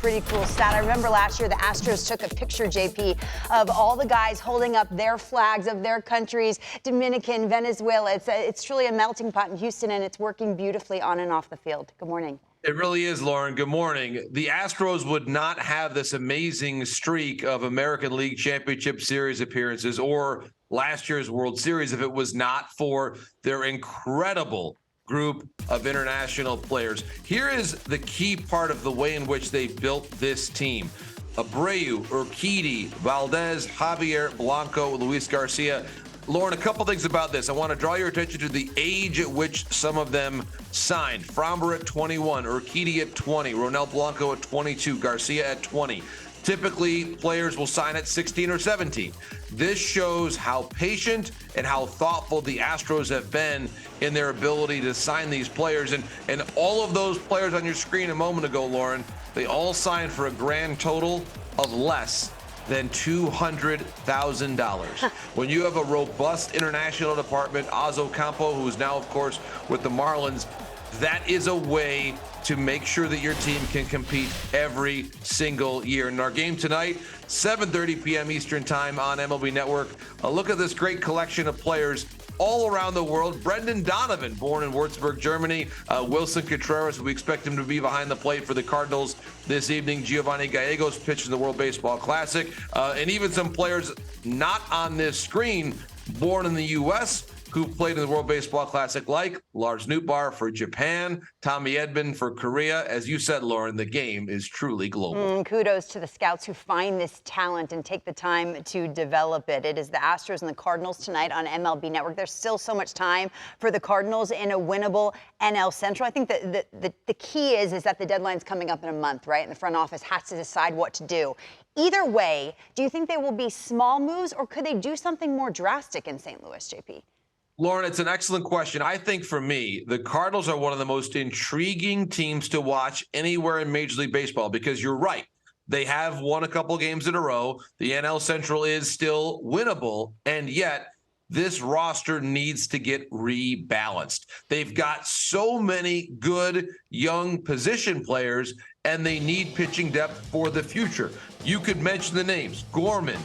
pretty cool stat. I remember last year the Astros took a picture, JP, of all the guys holding up their flags of their countries, Dominican, Venezuela. It's truly a melting pot in Houston, and it's working beautifully on and off the field. Good morning. It really is, Lauren. Good morning. The Astros would not have this amazing streak of American League Championship Series appearances or last year's World Series if it was not for their incredible group of international players. Here is the key part of the way in which they built this team. Abreu, Urquidy, Valdez, Javier, Blanco, Luis Garcia. Lauren, a couple things about this. I want to draw your attention to the age at which some of them signed. Framber at 21, Urquidy at 20, Ronel Blanco at 22, Garcia at 20. Typically, players will sign at 16 or 17. This shows how patient and how thoughtful the Astros have been in their ability to sign these players. And all of those players on your screen a moment ago, Lauren, they all signed for a grand total of less than $200,000. When you have a robust international department, Ozo Campo, who is now, of course, with the Marlins, that is a way to make sure that your team can compete every single year. In our game tonight, 7:30 p.m. Eastern time on MLB Network, a look at this great collection of players all around the world. Brendan Donovan, born in Würzburg, Germany. Wilson Contreras, we expect him to be behind the plate for the Cardinals this evening. Giovanni Gallegos pitched in the World Baseball Classic. And even some players not on this screen, born in the U.S., who played in the World Baseball Classic, like Lars Nootbaar for Japan, Tommy Edman for Korea. As you said, Lauren, the game is truly global. Kudos to the scouts who find this talent and take the time to develop it. It is the Astros and the Cardinals tonight on MLB Network. There's still so much time for the Cardinals in a winnable NL Central. I think that the key is that the deadline's coming up in a month, right? And the front office has to decide what to do. Either way, do you think they will be small moves, or could they do something more drastic in St. Louis, JP? Lauren, it's an excellent question. I think for me, the Cardinals are one of the most intriguing teams to watch anywhere in Major League Baseball because you're right. They have won a couple games in a row. The NL Central is still winnable, and yet this roster needs to get rebalanced. They've got so many good young position players, and they need pitching depth for the future. You could mention the names: Gorman,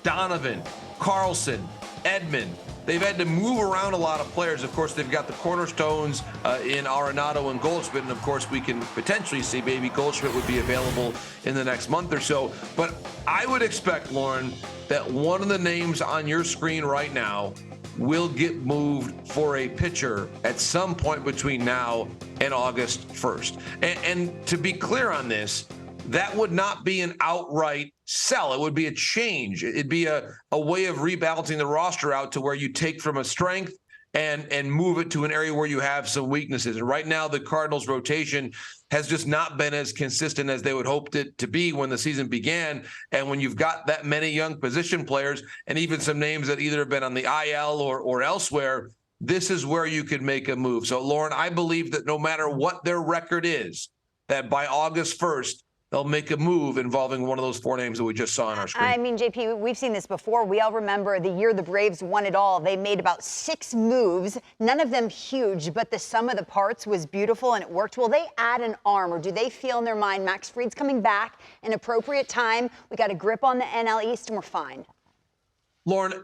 Donovan, Carlson, Edman. They've had to move around a lot of players. Of course, they've got the cornerstones in Arenado and Goldschmidt. And, of course, we can potentially see maybe Goldschmidt would be available in the next month or so. But I would expect, Lauren, that one of the names on your screen right now will get moved for a pitcher at some point between now and August 1st. And to be clear on this, that would not be an outright sell. It would be a change. It'd be a way of rebalancing the roster out to where you take from a strength and move it to an area where you have some weaknesses. And right now, the Cardinals' rotation has just not been as consistent as they would hope it to be when the season began. And when you've got that many young position players and even some names that either have been on the IL or elsewhere, this is where you could make a move. So, Lauren, I believe that no matter what their record is, that by August 1st, they'll make a move involving one of those four names that we just saw on our screen. I mean, JP, we've seen this before. We all remember the year the Braves won it all. They made about 6 moves, none of them huge, but the sum of the parts was beautiful and it worked. Will they add an arm, or do they feel in their mind Max Fried's coming back in appropriate time? We got a grip on the NL East and we're fine. Lauren,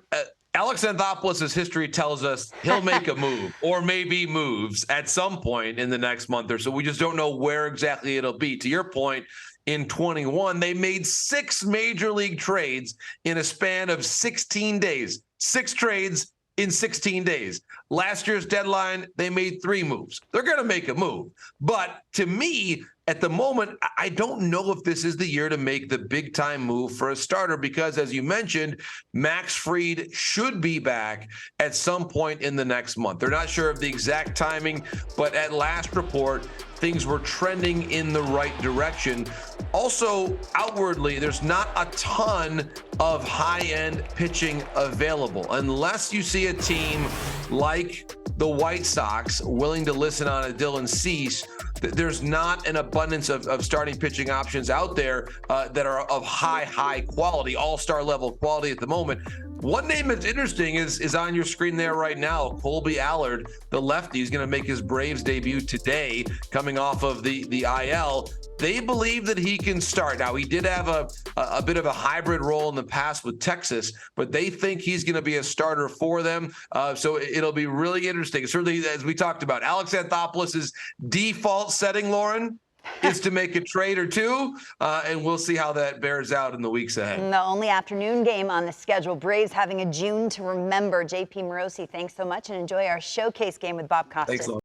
Alex Anthopoulos' history tells us he'll make a move or maybe moves at some point in the next month or so. We just don't know where exactly it'll be. To your point, in 21, they made 6 major league trades in a span of 16 days. 6 trades in 16 days. Last year's deadline, they made 3 moves. They're going to make a move. But to me, at the moment, I don't know if this is the year to make the big time move for a starter because, as you mentioned, Max Fried should be back at some point in the next month. They're not sure of the exact timing, but at last report, things were trending in the right direction. Also, outwardly, there's not a ton of high-end pitching available unless you see a team like the White Sox willing to listen on a Dylan Cease. There's not an abundance of starting pitching options out there that are of high quality, all-star level quality at the moment. One name that's interesting is on your screen there right now. Colby Allard, the lefty, is going to make his Braves debut today, coming off of the IL. They believe that he can start. Now, he did have a bit of a hybrid role in the past with Texas, but they think he's going to be a starter for them. So it'll be really interesting. Certainly, as we talked about, Alex Anthopoulos' default setting, Lauren, is to make a trade or two, and we'll see how that bears out in the weeks ahead. The only afternoon game on the schedule. Braves having a June to remember. JP Morosi, thanks so much, and enjoy our showcase game with Bob Costas. Thanks, Lauren.